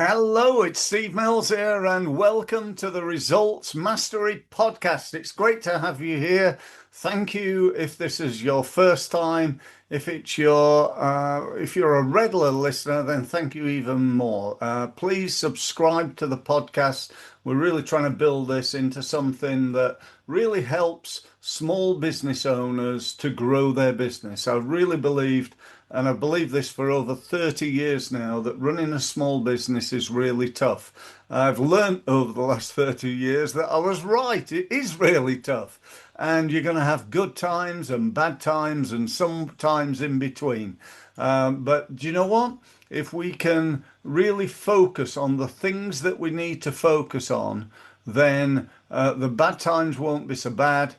Hello, it's Steve Mills here, and welcome to the Results Mastery Podcast. It's great to have you here. Thank you if this is your first time. If you're a regular listener, then thank you even more. Please subscribe to the podcast. We're really trying to build this into something that really helps small business owners to grow their business. I really believed, and I've believed this for over 30 years now, that running a small business is really tough. I've learned over the last 30 years that I was right. It is really tough. And you're going to have good times and bad times and some times in between. But do you know what? If we can really focus on the things that we need to focus on, then the bad times won't be so bad.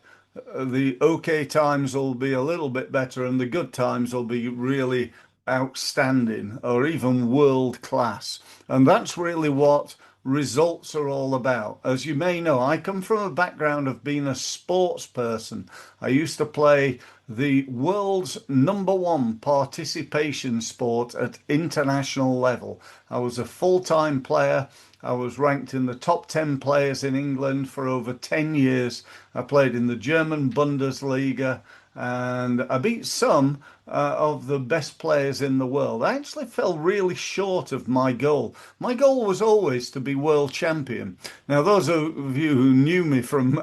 The okay times will be a little bit better, and the good times will be really outstanding or even world class. And that's really what results are all about. As you may know, I come from a background of being a sports person. I used to play the world's #1 participation sport at international level. I was a full-time player. I was ranked in the top 10 players in England for over 10 years. I played in the German Bundesliga, and I beat some of the best players in the world. I actually fell really short of my goal. My goal was always to be world champion. Now, those of you who knew me from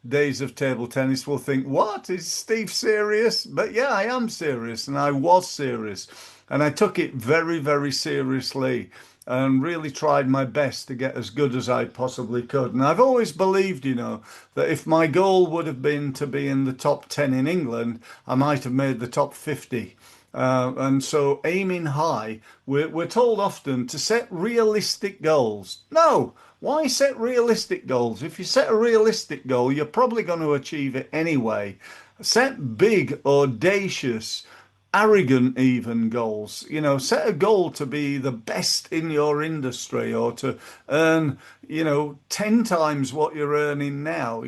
days of table tennis will think, what, is Steve serious? But yeah, I am serious, and I was serious. And I took it very, very seriously and really tried my best to get as good as I possibly could. And I've always believed, that if my goal would have been to be in the top 10 in England, I might have made the top 50. And so aiming high, we're told often to set realistic goals. No, why set realistic goals? If you set a realistic goal, you're probably going to achieve it anyway. Set big, audacious, arrogant even goals. Set a goal to be the best in your industry, or to earn 10 times what you're earning now.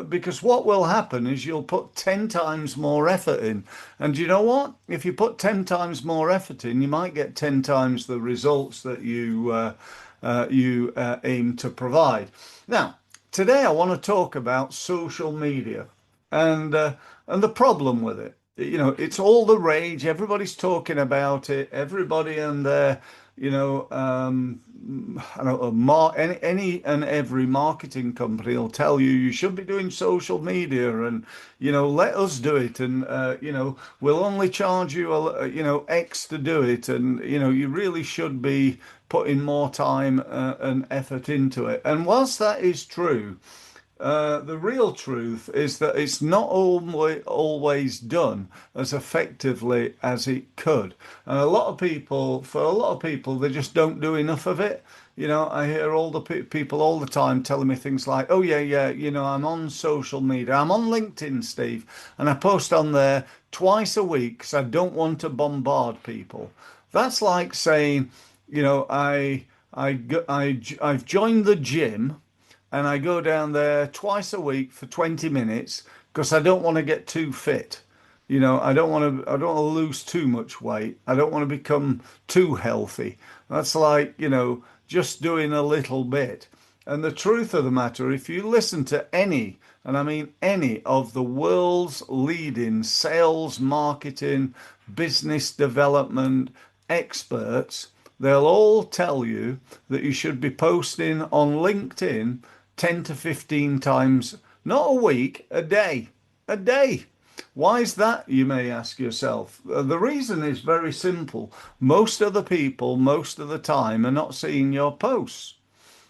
Because what will happen is you'll put 10 times more effort in, and you know what, if you put 10 times more effort in, you might get 10 times the results that you aim to provide. Now, today I want to talk about social media and the problem with it. It's all the rage. Everybody's talking about it. Everybody and their, I don't know, any and every marketing company will tell you should be doing social media, and let us do it, and we'll only charge you X to do it, and you really should be putting more time and effort into it. And whilst that is true, the real truth is that it's not always done as effectively as it could. And for a lot of people, they just don't do enough of it. I hear all the people all the time telling me things like, oh, yeah, I'm on social media. I'm on LinkedIn, Steve, and I post on there twice a week because I don't want to bombard people. That's like saying, I've joined the gym, and I go down there twice a week for 20 minutes because I don't want to get too fit. I don't want to lose too much weight. I don't want to become too healthy. That's like, just doing a little bit. And the truth of the matter, if you listen to any, and I mean any, of the world's leading sales, marketing, business development experts, they'll all tell you that you should be posting on LinkedIn 10 to 15 times, not a week, a day. A day. Why is that, you may ask yourself? The reason is very simple. Most of the people, most of the time, are not seeing your posts.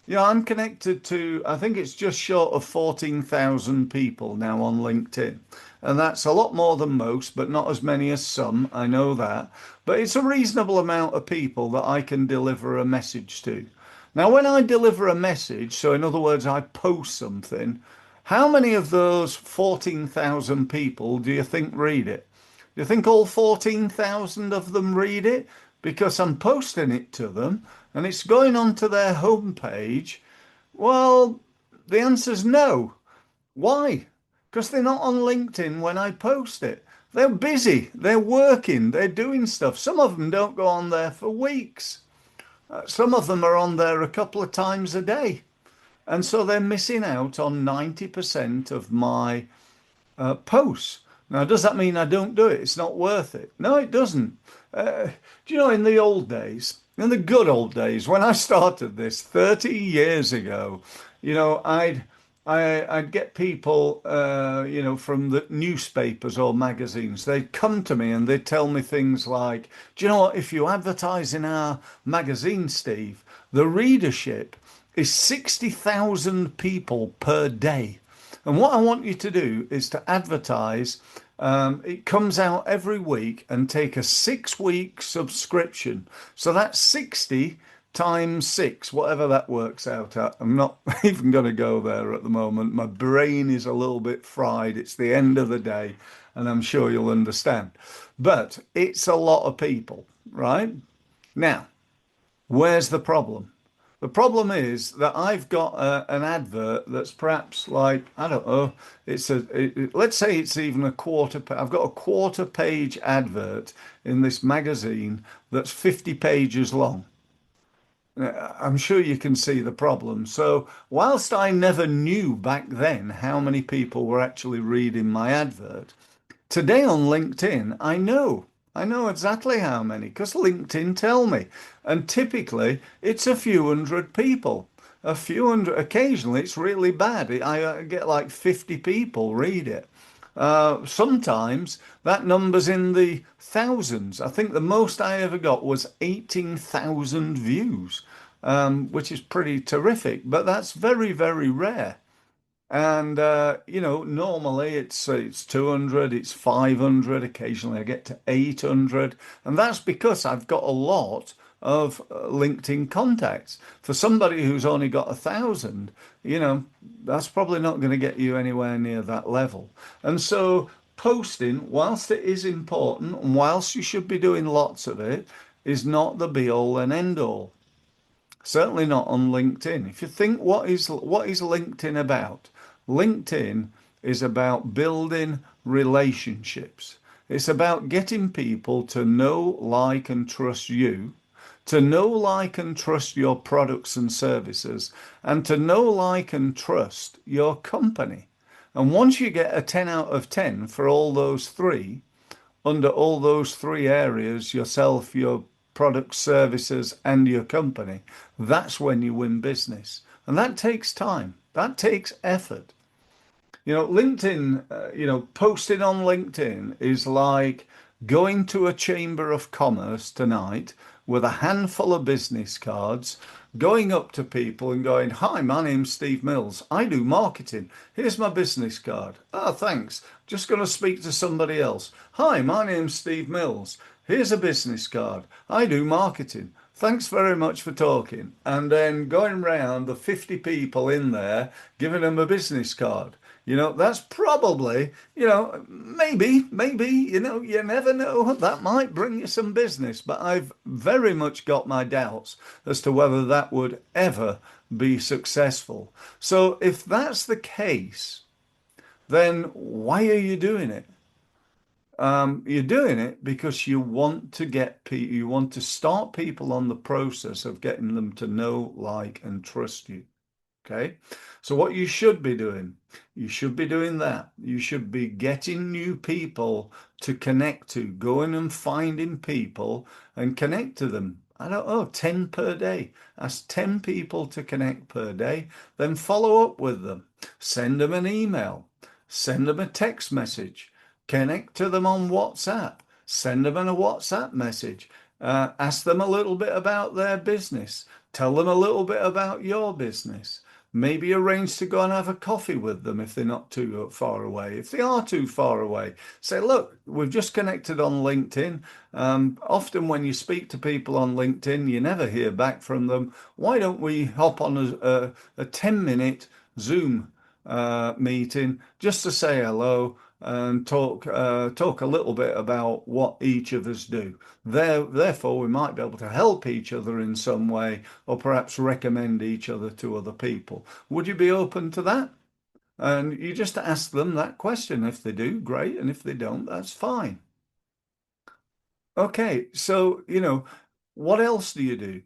I'm connected to, I think it's just short of 14,000 people now on LinkedIn. And that's a lot more than most, but not as many as some. I know that. But it's a reasonable amount of people that I can deliver a message to. Now, when I deliver a message, so in other words, I post something, how many of those 14,000 people do you think read it? Do you think all 14,000 of them read it? Because I'm posting it to them and it's going onto their homepage. Well, the answer's no. Why? Because they're not on LinkedIn when I post it. They're busy, they're working, they're doing stuff. Some of them don't go on there for weeks. Some of them are on there a couple of times a day. And so they're missing out on 90% of my posts. Now, does that mean I don't do it? It's not worth it. No, it doesn't. Do you know, in the old days, in the good old days, when I started this 30 years ago, you know, I'd get people, from the newspapers or magazines. They'd come to me and they'd tell me things like, "Do you know what? If you advertise in our magazine, Steve, the readership is 60,000 people per day." And what I want you to do is to advertise. It comes out every week and take a 6 week subscription. So that's 60 times six, whatever that works out at. I'm not even going to go there at the moment. My brain is a little bit fried. It's the end of the day, and I'm sure you'll understand. But it's a lot of people, right? Now, where's the problem? The problem is that I've got an advert that's perhaps like, I don't know, let's say it's even a I've got a quarter page advert in this magazine that's 50 pages long. I'm sure you can see the problem. So, whilst I never knew back then how many people were actually reading my advert, today on LinkedIn, I know exactly how many because LinkedIn tell me. And typically it's a few hundred people. A few hundred, occasionally it's really bad. I get like 50 people read it. Sometimes that number's in the thousands. I think the most I ever got was 18,000 views, which is pretty terrific, but that's very, very rare. And normally it's 200, it's 500, occasionally I get to 800, and that's because I've got a lot of LinkedIn contacts. For somebody who's only got 1,000, that's probably not going to get you anywhere near that level. And so posting, whilst it is important and whilst you should be doing lots of it, is not the be all and end all. Certainly not on LinkedIn. If you think what is LinkedIn about? LinkedIn is about building relationships. It's about getting people to know, like, and trust you, to know, like, and trust your products and services, and to know, like, and trust your company. And once you get a 10 out of 10 for all those three, under all those three areas, yourself, your products, services, and your company, that's when you win business. And that takes time, that takes effort. LinkedIn, posting on LinkedIn is like going to a chamber of commerce tonight with a handful of business cards, going up to people and going, "Hi, my name's Steve Mills. I do marketing. Here's my business card. Oh, thanks. Just going to speak to somebody else. Hi, my name's Steve Mills. Here's a business card. I do marketing. Thanks very much for talking." And then going round the 50 people in there, giving them a business card. That's probably, maybe, you never know. That might bring you some business, but I've very much got my doubts as to whether that would ever be successful. So if that's the case, then why are you doing it? You're doing it because you want to get people, you want to start people on the process of getting them to know, like, and trust you. Okay. So what you should be doing, you should be doing that. You should be getting new people to connect to, going and finding people and connect to them. I don't know, 10 per day. Ask 10 people to connect per day, then follow up with them. Send them an email, send them a text message, connect to them on WhatsApp, send them a WhatsApp message, ask them a little bit about their business, tell them a little bit about your business. Maybe arrange to go and have a coffee with them if they're not too far away. If they are too far away, say, "Look, we've just connected on LinkedIn. Often when you speak to people on LinkedIn, you never hear back from them. Why don't we hop on a 10-minute Zoom meeting just to say hello and talk a little bit about what each of us do. Therefore, we might be able to help each other in some way, or perhaps recommend each other to other people. Would you be open to that?" And you just ask them that question. If they do, great, and if they don't, that's fine. Okay, so what else do you do?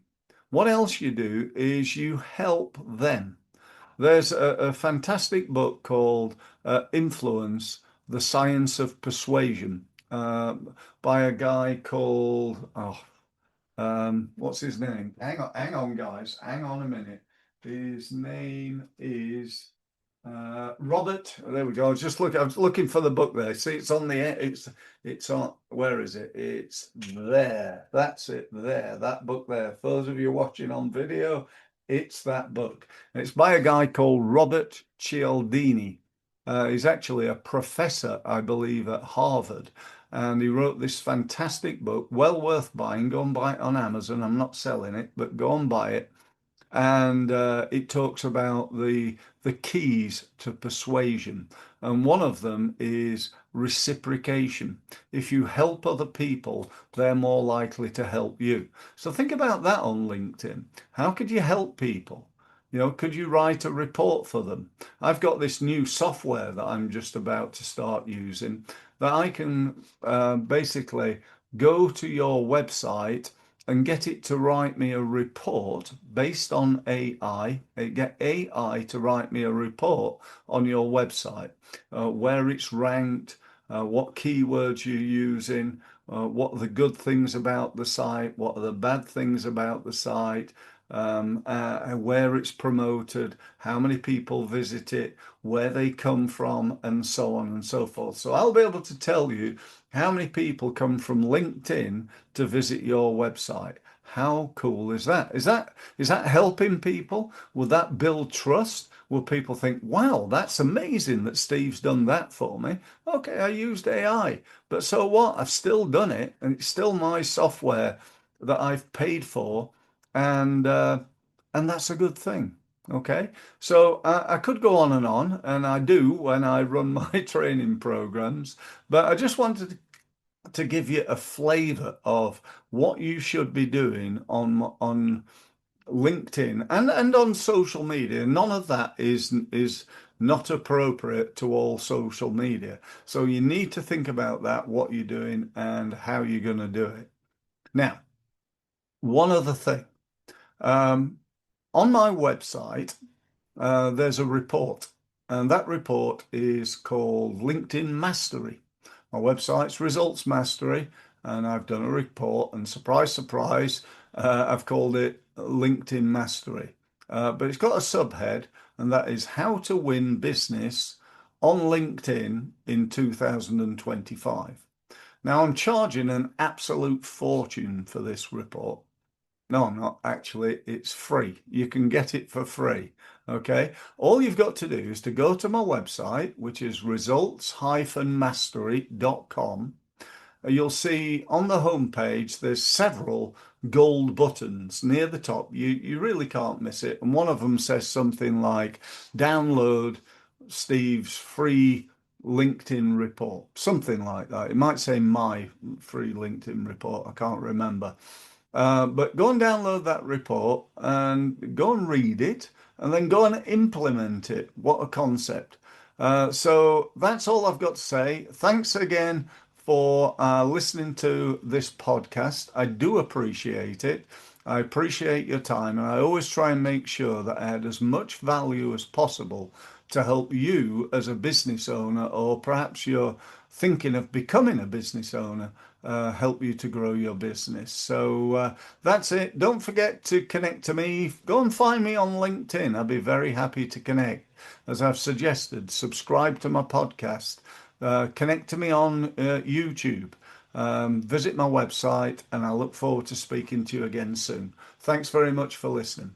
What else you do is you help them. There's a fantastic book called Influence, The Science of Persuasion, by a guy called, what's his name? Hang on, guys. Hang on a minute. His name is Robert. There we go. I was looking for the book there. See, it's on the. It's on. Where is it? It's there. That's it. There. That book there. For those of you watching on video, it's that book. And it's by a guy called Robert Cialdini. He's actually a professor, I believe, at Harvard, and he wrote this fantastic book, well worth buying. Go and buy it on Amazon. I'm not selling it, but go and buy it. And it talks about the keys to persuasion, and one of them is reciprocation. If you help other people, they're more likely to help you. So think about that on LinkedIn. How could you help people? You know, could you write a report for them? I've got this new software that I'm just about to start using that I can basically go to your website and get it to write me a report based on AI. Get AI to write me a report on your website, where it's ranked, what keywords you're using, what are the good things about the site, what are the bad things about the site, where it's promoted, how many people visit it, where they come from, and so on and so forth. So I'll be able to tell you how many people come from LinkedIn to visit your website. How cool is that? Is that helping people? Will that build trust? Will people think, wow, that's amazing that Steve's done that for me? Okay, I used AI, but so what? I've still done it, and it's still my software that I've paid for, and that's a good thing. Okay, so I could go on, and I do when I run my training programs, but I just wanted to give you a flavor of what you should be doing on LinkedIn and on social media. None of that is not appropriate to all social media. So you need to think about that, what you're doing and how you're going to do it. Now, one other thing. Um, on my website, there's a report, and that report is called LinkedIn Mastery. My website's Results Mastery, and I've done a report, and surprise, surprise, I've called it LinkedIn Mastery. But it's got a subhead, and that is How to Win Business on LinkedIn in 2025. Now, I'm charging an absolute fortune for this report. No, I'm not actually. It's free. You can get it for free. Okay. All you've got to do is to go to my website, which is results-mastery.com. You'll see on the homepage there's several gold buttons near the top. You really can't miss it. And one of them says something like download Steve's free LinkedIn report, something like that. It might say my free LinkedIn report. I can't remember. But go and download that report and go and read it and then go and implement it. What a concept. So that's all I've got to say. Thanks again for listening to this podcast. I do appreciate it. I appreciate your time, and I always try and make sure that I add as much value as possible to help you as a business owner, or perhaps you're thinking of becoming a business owner, help you to grow your business. So that's it. Don't forget to connect to me. Go and find me on LinkedIn. I'd be very happy to connect. As I've suggested, subscribe to my podcast. Connect to me on YouTube. Visit my website, and I look forward to speaking to you again soon. Thanks very much for listening.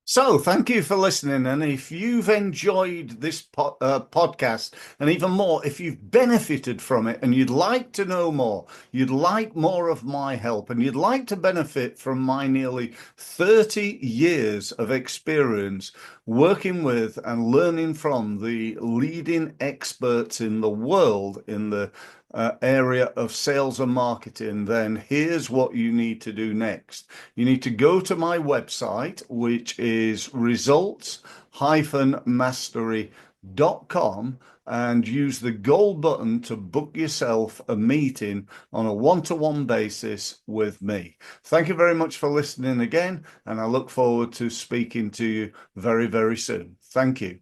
So, thank you for listening. And if you've enjoyed this podcast, and even more, if you've benefited from it and you'd like to know more, you'd like more of my help, and you'd like to benefit from my nearly 30 years of experience working with and learning from the leading experts in the world in the area of sales and marketing, then here's what you need to do next. You need to go to my website, which is results-mastery.com, and use the gold button to book yourself a meeting on a one-to-one basis with me. Thank you very much for listening again, and I look forward to speaking to you very, very soon. Thank you.